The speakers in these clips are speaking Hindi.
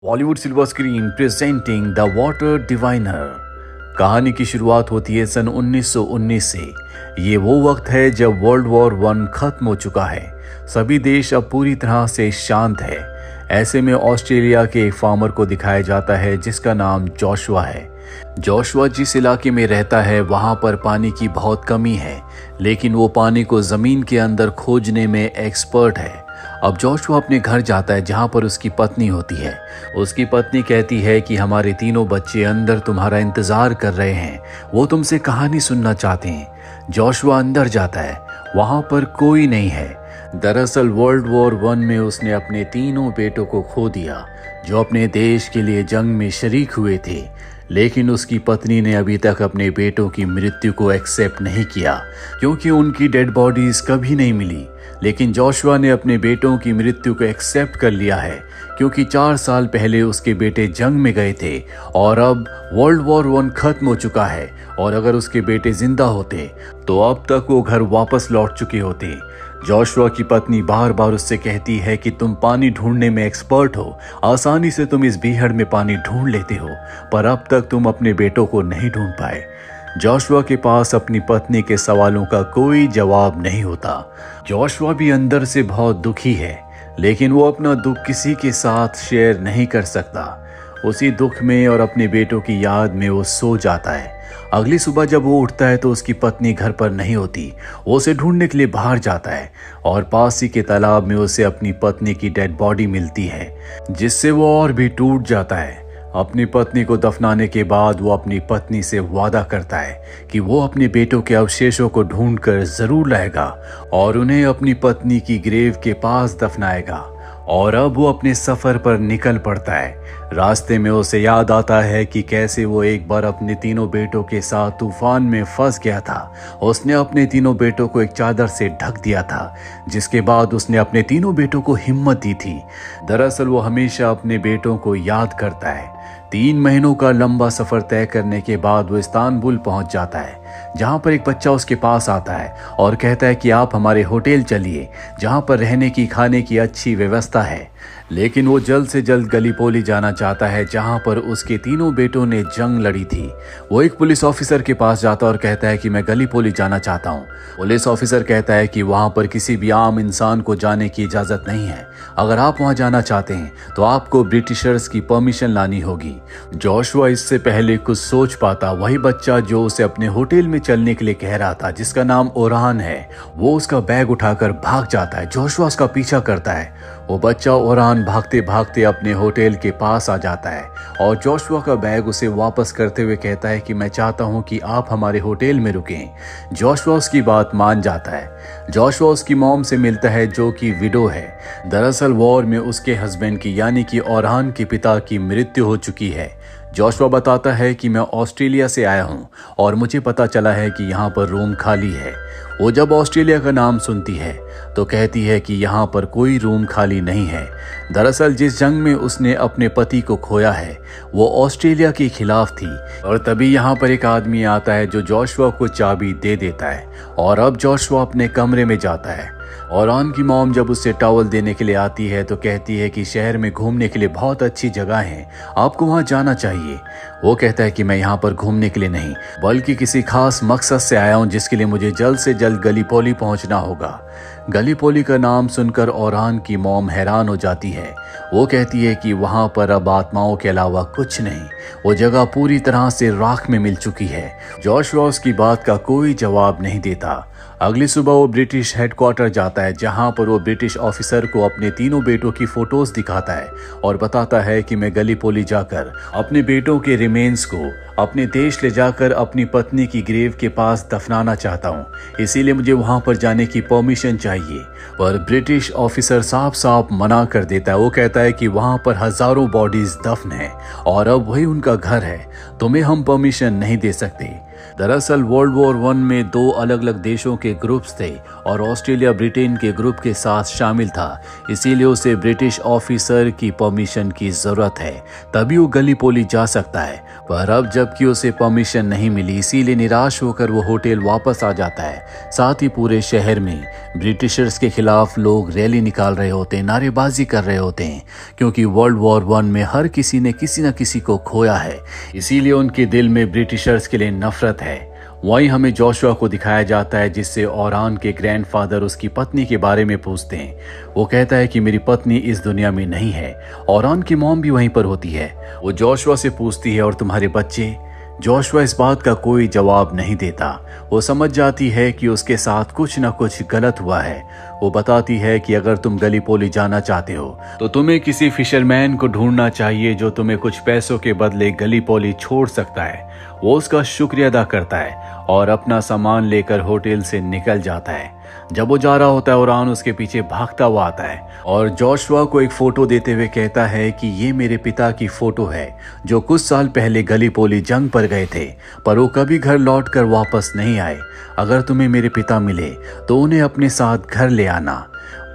Bollywood silver screen presenting the water diviner. कहानी की शुरुआत होती है सन 1919 से। ये वो वक्त है जब वर्ल्ड वॉर 1 खत्म हो चुका है। सभी देश अब पूरी तरह से शांत है। ऐसे में ऑस्ट्रेलिया के एक फार्मर को दिखाया जाता है जिसका नाम जोशुआ है। जोशुआ जिस इलाके में रहता है वहाँ पर पानी की बहुत कमी है, लेकिन वो पानी को ज़मीन के अंदर खोजने में एक्सपर्ट है। अब जोशुआ अपने घर जाता है जहाँ पर उसकी पत्नी होती है। उसकी पत्नी कहती है कि हमारे तीनों बच्चे अंदर तुम्हारा इंतज़ार कर रहे हैं, वो तुमसे कहानी सुनना चाहते हैं। जोशुआ अंदर जाता है, वहाँ पर कोई नहीं है। दरअसल वर्ल्ड वॉर 1 में उसने अपने तीनों बेटों को खो दिया जो अपने देश के लिए जंग में शरीक हुए थे, लेकिन उसकी पत्नी ने अभी तक अपने बेटों की मृत्यु को एक्सेप्ट नहीं किया क्योंकि उनकी डेड बॉडीज कभी नहीं मिली। लेकिन जोशुआ ने अपने बेटों की मृत्यु को एक्सेप्ट कर लिया है क्योंकि 4 साल पहले उसके बेटे जंग में गए थे और अब वर्ल्ड वॉर 1 खत्म हो चुका है और अगर उसके बेटे जिंदा होते तो अब तक वो घर वापस लौट चुके होते। जोशुआ की पत्नी बार बार उससे कहती है कि तुम पानी ढूंढने में एक्सपर्ट हो, आसानी से तुम इस बीहड़ में पानी ढूंढ लेते हो, पर अब तक तुम अपने बेटों को नहीं ढूंढ पाए। जोशुआ के पास अपनी पत्नी के सवालों का कोई जवाब नहीं होता। जोशुआ भी अंदर से बहुत दुखी है, लेकिन वो अपना दुख किसी के साथ शेयर नहीं कर सकता। उसी दुख में और अपने बेटों की याद में वो सो जाता है। अगली सुबह जब वो उठता है तो उसकी पत्नी घर पर नहीं होती। वो उसे ढूंढने के लिए बाहर जाता है और पास ही के तालाब में उसे अपनी पत्नी की डेड बॉडी मिलती है, जिससे वो और भी टूट जाता है। अपनी पत्नी को दफनाने के बाद वो अपनी पत्नी से वादा करता है कि वो अपने बेटों के अवशेषों को ढूंढकर जरूर लाएगा और उन्हें अपनी पत्नी की ग्रेव के पास दफनाएगा। और अब वो अपने सफर पर निकल पड़ता है। रास्ते में उसे याद आता है कि कैसे वो एक बार अपने तीनों बेटों के साथ तूफान में फंस गया था। उसने अपने तीनों बेटों को एक चादर से ढक दिया था, जिसके बाद उसने अपने तीनों बेटों को हिम्मत दी थी। दरअसल वो हमेशा अपने बेटों को याद करता है। 3 महीनों का लंबा सफर तय करने के बाद वो इस्तांबुल पहुंच जाता है, जहां पर एक बच्चा उसके पास आता है और कहता है कि आप हमारे होटल चलिए, जहां पर रहने की खाने की अच्छी व्यवस्था है। लेकिन वो जल्द से जल्द गलीपोली जाना चाहता है जहां पर उसके तीनों बेटों ने जंग लड़ी थी। वो एक पुलिस ऑफिसर के पास जाता और कहता है कि मैं गलीपोली जाना चाहता हूँ। पुलिस ऑफिसर कहता है कि वहां पर किसी भी आम इंसान को जाने की इजाजत नहीं है। अगर आप वहां जाना चाहते हैं तो आपको ब्रिटिशर्स की परमिशन लानी होगी। जोशुआ इससे पहले कुछ सोच पाता, वही बच्चा जो उसे अपने होटल में चलने के लिए कह रहा था, जिसका नाम ओरान है, वो उसका बैग उठाकर भाग जाता है। जोशुआ उसका पीछा करता है। वो बच्चा ओरान भागते भागते अपने होटल के पास आ जाता है और जोशुआ का बैग उसे वापस करते हुए कहता है कि मैं चाहता हूं कि आप हमारे होटल में रुकें। जोशुआ उसकी बात मान जाता है। जोशुआ उसकी मॉम से मिलता है जो कि विडो है। दरअसल वॉर में उसके हस्बैंड की यानी कि ओरान के पिता की मृत्यु हो चुकी है। जोशुआ बताता है कि मैं ऑस्ट्रेलिया से आया हूं और मुझे पता चला है कि यहाँ पर रूम खाली है। वो जब ऑस्ट्रेलिया का नाम सुनती है तो कहती है कि यहाँ पर कोई रूम खाली नहीं है। दरअसल जिस जंग में उसने अपने पति को खोया है वो ऑस्ट्रेलिया के खिलाफ थी। और तभी यहाँ पर एक आदमी आता है जो जोशुआ को चाबी दे देता है और अब जोशुआ अपने कमरे में जाता है। ओरान की मॉम जब उससे टॉवल देने के लिए आती है तो कहती है कि शहर में घूमने के लिए बहुत अच्छी जगह है, आपको वहां जाना चाहिए। वो कहता है कि मैं यहाँ पर घूमने के लिए नहीं बल्कि किसी खास मकसद से आया हूँ, जिसके लिए मुझे जल्द से जल्द गलीपोली पहुंचना होगा। गलीपोली का नाम सुनकर ओरान की मॉम हैरान हो जाती है। वो कहती है कि वहां पर अब आत्माओं के अलावा कुछ नहीं, वो जगह पूरी तरह से राख में मिल चुकी है। जोशुआ उसकी बात का कोई जवाब नहीं देता। अगली सुबह वो ब्रिटिश हेडक्वार्टर जाता है जहां पर वो ब्रिटिश ऑफिसर को अपने तीनों बेटों की फोटोज दिखाता है और बताता है कि मैं गलीपोली जाकर अपने बेटों के रिमेन्स को अपने देश ले जाकर अपनी पत्नी की ग्रेव के पास दफनाना चाहता हूँ, इसीलिए मुझे वहां पर जाने की परमिशन चाहिए। पर ब्रिटिश ऑफिसर साफ साफ मना कर देता है। वो कहता है कि वहां पर हजारों बॉडीज दफन है और अब वही उनका घर है, तुम्हें हम परमिशन नहीं दे सकते। दरअसल वर्ल्ड वॉर 1 में 2 अलग अलग देशों के ग्रुप्स थे और ऑस्ट्रेलिया ब्रिटेन के ग्रुप के साथ शामिल था, इसीलिए उसे ब्रिटिश ऑफिसर की परमिशन की जरूरत है, तभी वो गलीपोली जा सकता है। पर अब जबकि उसे परमिशन नहीं मिली, इसीलिए निराश होकर वो होटल वापस आ जाता है। साथ ही पूरे शहर में ब्रिटिशर्स के खिलाफ लोग रैली निकाल रहे होते हैं, नारेबाजी कर रहे होते हैं, क्योंकि वर्ल्ड वॉर 1 में हर किसी ने किसी न किसी को खोया है, इसीलिए उनके दिल में ब्रिटिशर्स के लिए नफरत है। वहीं हमें जोशुआ को दिखाया जाता है, जिससे ओरान के ग्रैंडफादर उसकी पत्नी के बारे में पूछते हैं। वो कहता है कि मेरी पत्नी इस दुनिया में नहीं है। ओरान की मॉम भी वहीं पर होती है। वो जोशुआ से पूछती है, और तुम्हारे बच्चे? जोशुआ इस बात का कोई जवाब नहीं देता। वो समझ जाती है कि उसके साथ कुछ न कुछ गलत हुआ है। वो बताती है कि अगर तुम गलीपोली जाना चाहते हो तो तुम्हें किसी फिशरमैन को ढूंढना चाहिए जो तुम्हें कुछ पैसों के बदले गलीपोली छोड़ सकता है। वो उसका शुक्रिया अदा करता है और अपना सामान लेकर होटल से निकल जाता है। जब वो जा रहा होता है, ओरान उसके पीछे भागता हुआ आता है और जोशुआ को एक फोटो देते हुए कहता है कि ये मेरे पिता की फोटो है, जो कुछ साल पहले गलीपोली जंग पर गए थे, पर वो कभी घर लौट कर वापस नहीं आए। अगर तुम्हें मेरे पिता मिले तो उन्हें अपने साथ घर ले आना।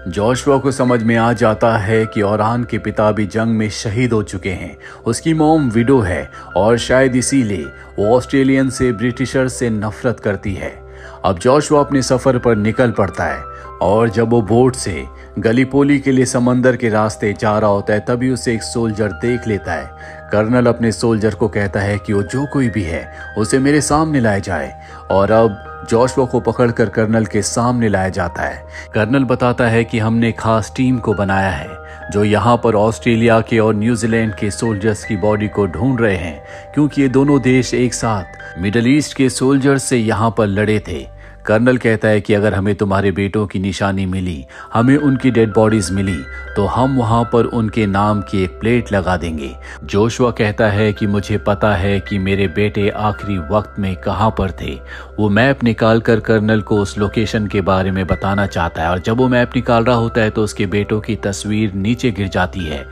जोशुआ को समझ में आ जाता है कि ओरान के पिता भी जंग में शहीद हो चुके हैं। उसकी मॉम विडो है और शायद इसीलिए वो ऑस्ट्रेलियन से, ब्रिटिशर से नफरत करती है। अब जोशुआ अपने सफर पर निकल पड़ता है और जब वो बोट से गलीपोली के लिए समंदर के रास्ते जा रहा होता है, तभी उसे एक सोल्जर देख लेता है। कर्नल अपने सोल्जर को कहता है कि वो जो कोई भी है उसे मेरे सामने लाया जाए, और अब जोशुआ को पकड़कर कर्नल के सामने लाया जाता है। कर्नल बताता है कि हमने खास टीम को बनाया है जो यहाँ पर ऑस्ट्रेलिया के और न्यूजीलैंड के सोल्जर्स की बॉडी को ढूंढ रहे हैं, क्योंकि ये दोनों देश एक साथ मिडल ईस्ट के सोल्जर्स से यहाँ पर लड़े थे। कर्नल कहता है कि अगर हमें तुम्हारे बेटों की निशानी मिली, हमें उनकी डेड बॉडीज मिली, तो हम वहां पर उनके नाम की एक प्लेट लगा देंगे। जोशुआ कहता है कि मुझे पता है कि मेरे बेटे आखिरी वक्त में कहां पर थे। वो मैप निकाल कर कर्नल को उस लोकेशन के बारे में बताना चाहता है, और जब वो मैप निकाल रहा होता है तो उसके बेटों की तस्वीर नीचे गिर जाती है।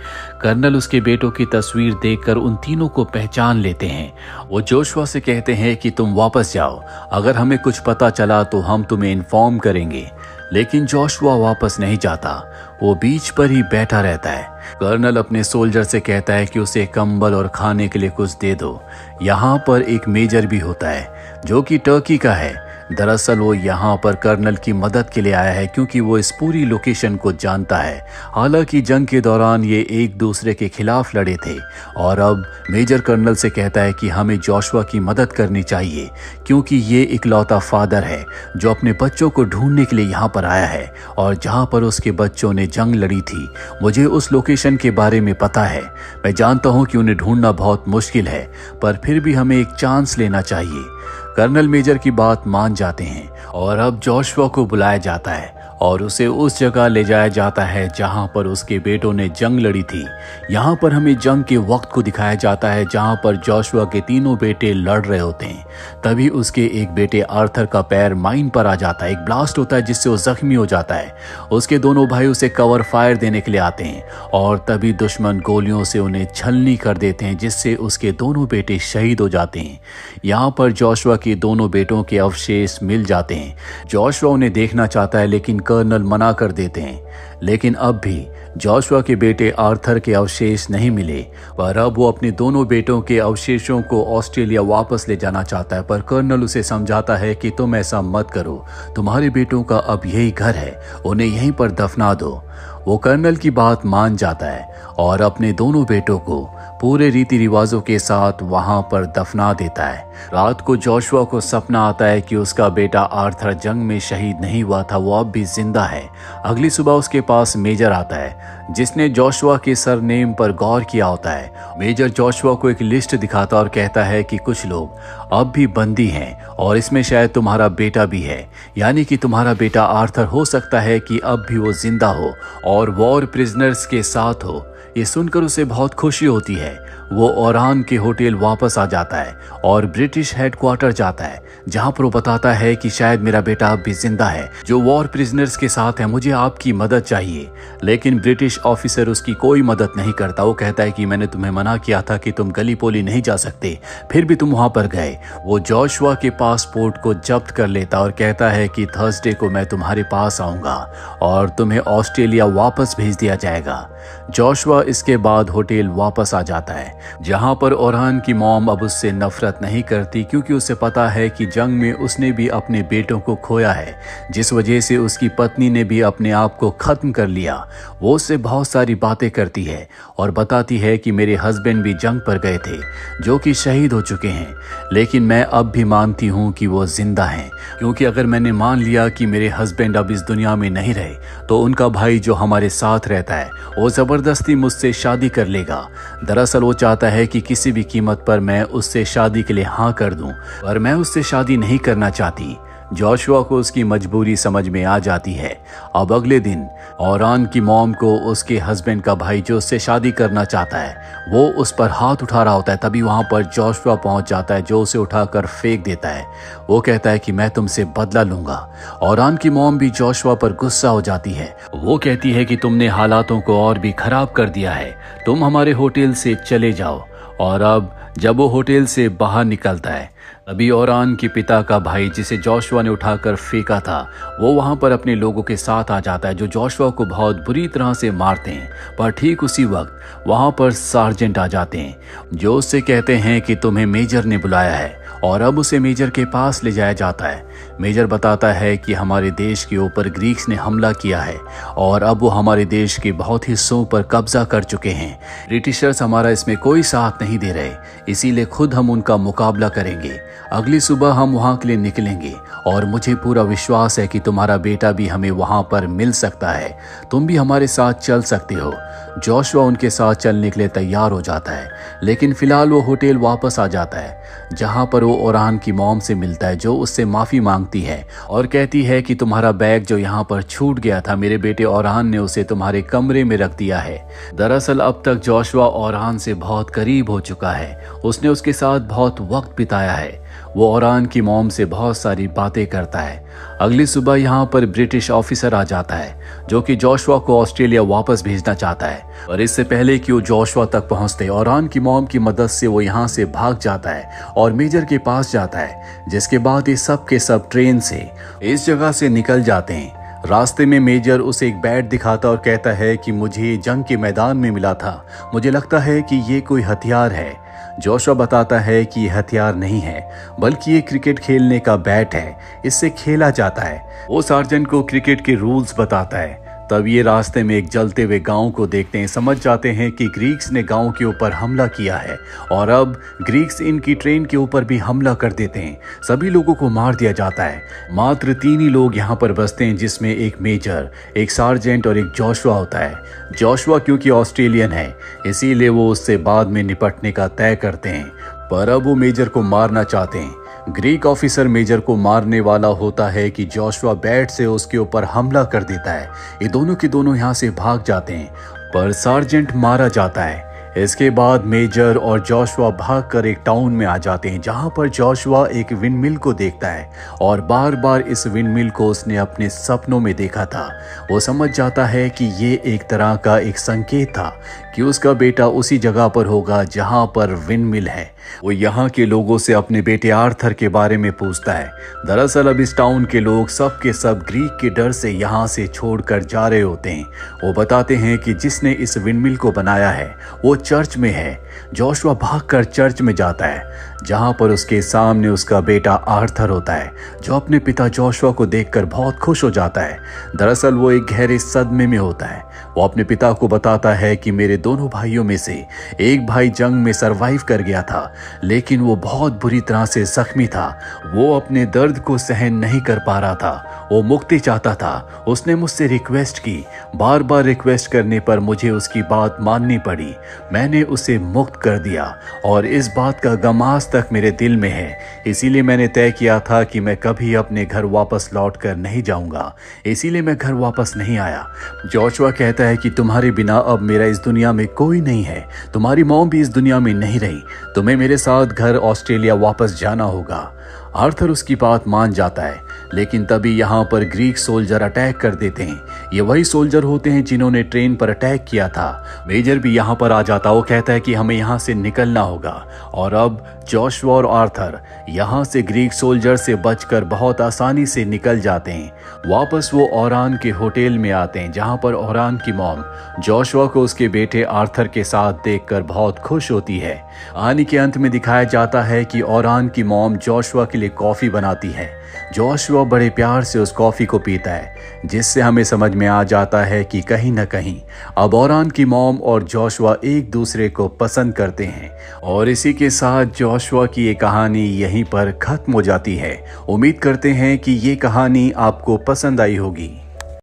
कर्नल उसके बेटों की तस्वीर देखकर उन तीनों को पहचान लेते हैं। वो जोशुआ से कहते हैं कि तुम वापस जाओ, अगर हमें कुछ पता चला तो हम तुम्हें इन्फॉर्म करेंगे। लेकिन जोशुआ वापस नहीं जाता, वो बीच पर ही बैठा रहता है। कर्नल अपने सोल्जर से कहता है कि उसे कंबल और खाने के लिए कुछ दे दो। यहाँ पर एक मेजर भी होता है जो कि टर्की का है। दरअसल वो यहाँ पर कर्नल की मदद के लिए आया है, क्योंकि वो इस पूरी लोकेशन को जानता है। हालांकि जंग के दौरान ये एक दूसरे के खिलाफ लड़े थे, और अब मेजर कर्नल से कहता है कि हमें जोशुआ की मदद करनी चाहिए, क्योंकि ये इकलौता फादर है जो अपने बच्चों को ढूंढने के लिए यहाँ पर आया है, और जहाँ पर उसके बच्चों ने जंग लड़ी थी, मुझे उस लोकेशन के बारे में पता है। मैं जानता हूँ कि उन्हें ढूंढना बहुत मुश्किल है, पर फिर भी हमें एक चांस लेना चाहिए। कर्नल मेजर की बात मान जाते हैं और अब जोशुआ को बुलाया जाता है और उसे उस जगह ले जाया जाता है जहां पर उसके बेटों ने जंग लड़ी थी। यहाँ पर हमें जंग के वक्त को दिखाया जाता है जहां पर जोशुआ के तीनों बेटे लड़ रहे होते हैं। तभी उसके एक बेटे आर्थर का पैर माइन पर आ जाता है, एक ब्लास्ट होता है जिससे वो जख्मी हो जाता है। उसके दोनों भाई उसे कवर फायर देने के लिए आते हैं और तभी दुश्मन गोलियों से उन्हें छलनी कर देते हैं, जिससे उसके दोनों बेटे शहीद हो जाते हैं। यहाँ पर जोशुआ के दोनों बेटों के अवशेष मिल जाते हैं। जोशुआ उन्हें देखना चाहता है, लेकिन कर्नल मना कर देते हैं। लेकिन अब भी जोशुआ के बेटे आर्थर के अवशेष नहीं मिले, पर अब वो अपने दोनों बेटों के अवशेषों को ऑस्ट्रेलिया वापस ले जाना चाहता है। पर कर्नल उसे समझाता है कि तुम ऐसा मत करो, तुम्हारे बेटों का अब यही घर है, उन्हें यहीं पर दफना दो। वो कर्नल की बात मान जाता है और अपने दोनों बेटों को पूरे रीति रिवाजों के साथ वहां पर दफना देता है। रात को जोशुआ को सपना आता है कि उसका बेटा आर्थर जंग में शहीद नहीं हुआ था, वो अब भी जिंदा है। अगली सुबह उसके पास मेजर आता है जिसने जोशुआ के सरनेम पर गौर किया होता है। मेजर जोशुआ को एक लिस्ट दिखाता और कहता है कि कुछ लोग अब भी बंदी हैं और इसमें शायद तुम्हारा बेटा भी है, यानी कि तुम्हारा बेटा आर्थर हो सकता है कि अब भी वो जिंदा हो और वॉर प्रिजनर्स के साथ हो। ये सुनकर उसे बहुत खुशी होती है। वो ओरान के होटल वापस आ जाता है और ब्रिटिश हेडक्वार्टर जाता है, जहां पर वो बताता है कि शायद मेरा बेटा अब भी जिंदा है, जो वॉर प्रिजनर्स के साथ है, मुझे आपकी मदद चाहिए। लेकिन ब्रिटिश ऑफिसर उसकी कोई मदद नहीं करता। वो कहता है कि मैंने तुम्हें मना किया था कि तुम गली पोली नहीं जा सकते, फिर भी तुम वहां पर गए। वो जोशुआ के पासपोर्ट को जब्त कर लेता और कहता है कि थर्सडे को मैं तुम्हारे पास आऊंगा और तुम्हें ऑस्ट्रेलिया वापस भेज दिया जाएगा। जोशुआ इसके बाद होटल वापस आ जाता है, जहां पर ओरहान की मॉम अब उससे नफरत नहीं करती, क्योंकि उसे पता है कि जंग में उसने भी अपने बेटों को खोया है, जिस वजह से उसकी पत्नी ने भी अपने आप को खत्म कर लिया। वो उससे बहुत सारी बातें करती है और बताती है कि मेरे हस्बैंड भी जंग पर गए थे, जो कि शहीद हो चुके हैं, लेकिन मैं अब भी मानती हूँ कि वो जिंदा हैं, क्योंकि अगर मैंने मान लिया कि मेरे हस्बैंड अब इस दुनिया में नहीं रहे, तो उनका भाई जो हमारे साथ रहता है वो जबरदस्ती मुझसे शादी कर लेगा। दरअसल वो चाहता है कि किसी भी कीमत पर मैं उससे शादी के लिए हाँ कर दूं, पर मैं उससे शादी नहीं करना चाहती। जोशुआ को उसकी मजबूरी समझ में आ जाती है। अब अगले दिन ओरान की मॉम को उसके हस्बैंड का भाई जो उससे शादी करना चाहता है, वो उस पर हाथ उठा रहा होता है। तभी वहां पर जोशुआ पहुंच जाता है, जो उसे उठाकर फेंक देता है। वो कहता है कि मैं तुमसे बदला लूंगा। ओरान की मॉम भी जोशुआ पर गुस्सा हो जाती है। वो कहती है कि तुमने हालातों को और भी खराब कर दिया है, तुम हमारे होटल से चले जाओ। और अब जब वो होटल से बाहर निकलता है, अभी ओरान के पिता का भाई, जिसे जोशुआ ने उठाकर फेंका था, वो वहां पर अपने लोगों के साथ आ जाता है, जो जोशुआ को बहुत बुरी तरह से मारते हैं। पर ठीक उसी वक्त वहां पर सार्जेंट आ जाते हैं, जो उससे कहते हैं कि तुम्हें मेजर ने बुलाया है, और अब उसे मेजर के पास ले जाया जाता है। मेजर बताता है कि हमारे देश के ऊपर ग्रीक्स ने हमला किया है और अब वो हमारे देश के बहुत हिस्सों पर कब्जा कर चुके हैं। ब्रिटिशर्स हमारा इसमें कोई साथ नहीं दे रहे, इसीलिए खुद हम उनका मुकाबला करेंगे। अगली सुबह हम वहां के लिए निकलेंगे और मुझे पूरा विश्वास है कि तुम्हारा बेटा भी हमें वहां पर मिल सकता है, तुम भी हमारे साथ चल सकते हो। जोशुआ उनके साथ चलने के लिए तैयार हो जाता है, लेकिन फिलहाल वो होटल वापस आ जाता है, जहां पर वो ओरान की मॉम से मिलता है, जो उससे माफी मांगती है और कहती है कि तुम्हारा बैग जो यहाँ पर छूट गया था, मेरे बेटे ओरान ने उसे तुम्हारे कमरे में रख दिया है। दरअसल अब तक जोशुआ ओरान से बहुत करीब हो चुका है, उसने उसके साथ बहुत वक्त बिताया है। वो ओरान की मॉम से बहुत सारी बातें करता है। अगली सुबह यहाँ पर ब्रिटिश ऑफिसर आ जाता है, जो कि जोशुआ को ऑस्ट्रेलिया वापस भेजना चाहता है, और इससे पहले कि वो जोशुआ तक पहुंचते, ओरान की मॉम की मदद से वो यहाँ से भाग जाता है और मेजर के पास जाता है, जिसके बाद ये सब के सब ट्रेन से इस जगह से निकल जाते हैं। रास्ते में मेजर उसे एक बैट दिखाता और कहता है कि मुझे जंग के मैदान में मिला था, मुझे लगता है कि ये कोई हथियार है। जोशुआ बताता है कि ये हथियार नहीं है, बल्कि ये क्रिकेट खेलने का बैट है, इससे खेला जाता है। वो सार्जेंट को क्रिकेट के रूल्स बताता है। तब ये रास्ते में एक जलते हुए गांव को देखते हैं, समझ जाते हैं कि ग्रीक्स ने गांव के ऊपर हमला किया है और अब ग्रीक्स इनकी ट्रेन के ऊपर भी हमला कर देते हैं। सभी लोगों को मार दिया जाता है। मात्र 3 ही लोग यहाँ पर बचते हैं, जिसमें एक मेजर, एक सार्जेंट और एक जोशुआ होता है। जोशुआ क्योंकि ऑस्ट्रेलियन है, इसीलिए वो उससे बाद में निपटने का तय करते हैं, पर अब वो मेजर को मारना चाहते हैं। ग्रीक ऑफिसर मेजर को मारने वाला होता है कि जोशुआ बैट से उसके ऊपर हमला कर देता है। ये दोनों के दोनों यहाँ से भाग जाते हैं, पर सार्जेंट मारा जाता है। इसके बाद मेजर और जोशुआ भागकर एक टाउन में आ जाते हैं, जहां पर जोशुआ एक विंडमिल को देखता है और बार बार इस विंडमिल को उसने अपने सपनों में देखा था। वो समझ जाता है कि ये एक तरह का एक संकेत था कि उसका बेटा उसी जगह पर होगा जहां पर विंडमिल है। वो यहाँ के लोगों से अपने बेटे आर्थर के बारे में पूछता है। दरअसल अब इस टाउन के लोग सब के सब ग्रीक के डर से यहाँ से छोड़कर जा रहे होते हैं। वो बताते हैं कि जिसने इस विंडमिल को बनाया है वो चर्च में है। जोशुआ भागकर चर्च में जाता है, जहां पर उसके सामने उसका बेटा आर्थर होता है, जो अपने पिता जोशुआ को देखकर बहुत खुश हो जाता है। दरअसल वो एक गहरे सदमे में होता है। वो अपने पिता को बताता है कि मेरे दोनों भाइयों में से एक भाई जंग में सरवाइव कर गया था, लेकिन वो बहुत बुरी तरह से जख्मी था। वो अपने दर्द को सहन नहीं कर पा रहा था, वो मुक्ति चाहता था। उसने मुझसे रिक्वेस्ट की, बार बार रिक्वेस्ट करने पर मुझे उसकी बात माननी पड़ी। मैंने उसे मुक्त कर दिया और इस बात का गम आज तक मेरे दिल में है। इसीलिए मैंने तय किया था कि मैं कभी अपने घर वापस लौट कर नहीं जाऊंगा, इसीलिए मैं घर वापस नहीं आया। जोशुआ कहता है कि तुम्हारे बिना अब मेरा इस दुनिया में कोई नहीं है, तुम्हारी मॉम भी इस दुनिया में नहीं रही, तुम्हें मेरे साथ घर ऑस्ट्रेलिया वापस जाना होगा। आर्थर उसकी बात मान जाता है, लेकिन तभी यहाँ पर ग्रीक सोल्जर अटैक कर देते हैं। ये वही सोल्जर होते हैं जिन्होंने ट्रेन पर अटैक किया था। मेजर भी यहाँ पर आ जाता, वो कहता है कि हमें यहाँ से निकलना होगा। और अब जोशुआ और आर्थर यहाँ से ग्रीक सोल्जर से बचकर बहुत आसानी से निकल जाते हैं। वापस वो ओरान के होटल में आते हैं, जहाँ पर ओरान की मॉम जोशुआ को उसके बेटे आर्थर के साथ देखकर बहुत खुश होती है। कहानी के अंत में दिखाया जाता है कि ओरान की मॉम जोशुआ के लिए कॉफी बनाती है। जोशुआ बड़े प्यार से उस कॉफी को पीता है, जिससे हमें समझ में आ जाता है कि कहीं न कहीं अब ओरान की मॉम और जोशुआ एक दूसरे को पसंद करते हैं। और इसी के साथ जोशुआ की ये कहानी यहीं पर खत्म हो जाती है। उम्मीद करते हैं कि ये कहानी आपको पसंद आई होगी।